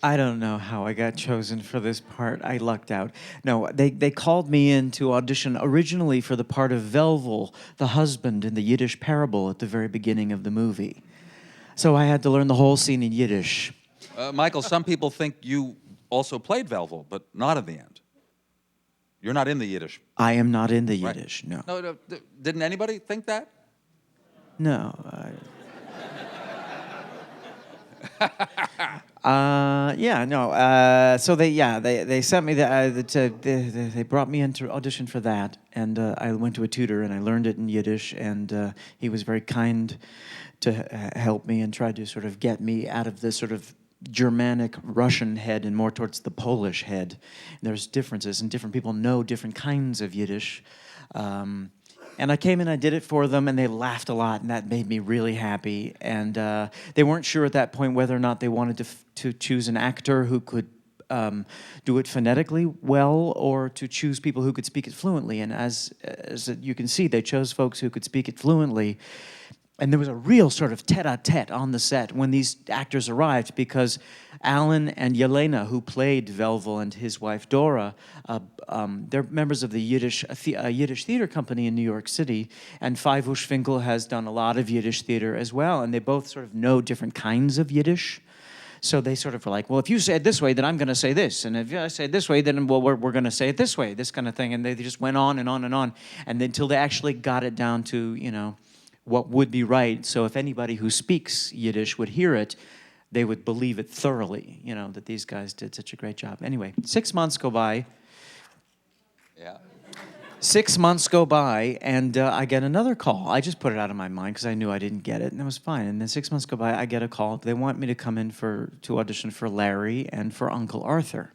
I don't know how I got chosen for this part. I lucked out. No, they called me in to audition originally for the part of Velvel, the husband in the Yiddish parable at the very beginning of the movie. So I had to learn the whole scene in Yiddish. Michael, some people think you also played Velvel, but not in the end. You're not in the Yiddish. I am not in the Right. Yiddish, no. No, didn't anybody think that? No. Yeah, no. So they sent me they brought me in to audition for that, and I went to a tutor and I learned it in Yiddish, and he was very kind to help me and tried to sort of get me out of this sort of Germanic Russian head and more towards the Polish head. There's differences, and different people know different kinds of Yiddish. And I came in, I did it for them, and they laughed a lot, and that made me really happy. And they weren't sure at that point whether or not they wanted to choose an actor who could do it phonetically well, or to choose people who could speak it fluently. And as you can see, they chose folks who could speak it fluently. And there was a real sort of tete-a-tete on the set when these actors arrived, because Alan and Yelena, who played Velvel, and his wife Dora, they're members of the Yiddish theater company in New York City, and Feivush Finkel has done a lot of Yiddish theater as well, and they both sort of know different kinds of Yiddish. So they sort of were like, well, if you say it this way, then I'm going to say this. And if I say it this way, then, well, we're going to say it this way, this kind of thing. And they just went on and on and on, and until they actually got it down to, you know, what would be right. So if anybody who speaks Yiddish would hear it, they would believe it thoroughly, you know, that these guys did such a great job. Anyway, 6 months go by. Yeah. 6 months go by, and I get another call. I just put it out of my mind because I knew I didn't get it, and it was fine. And then 6 months go by, I get a call. They want me to come in to audition for Larry and for Uncle Arthur.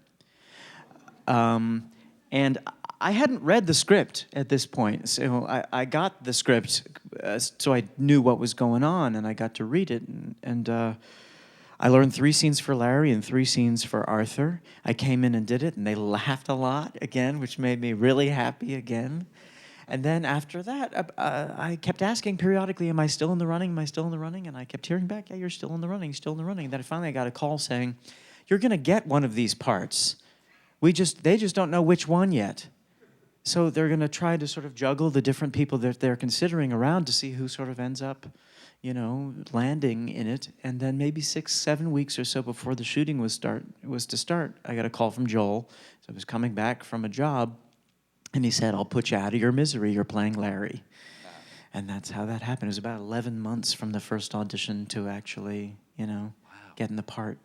And I hadn't read the script at this point, so I got the script, so I knew what was going on, and I got to read it, and I learned 3 scenes for Larry and 3 scenes for Arthur. I came in and did it, and they laughed a lot again, which made me really happy again. And then after that, I kept asking periodically, am I still in the running? Am I still in the running? And I kept hearing back, yeah, you're still in the running, still in the running. And then finally I got a call saying, you're going to get one of these parts. They just don't know which one yet. So they're going to try to sort of juggle the different people that they're considering around to see who sort of ends up, you know, landing in it. And then maybe 6, 7 weeks or so before the shooting was to start, I got a call from Joel. So I was coming back from a job, and he said, I'll put you out of your misery. You're playing Larry. And that's how that happened. It was about 11 months from the first audition to actually, you know, getting the part.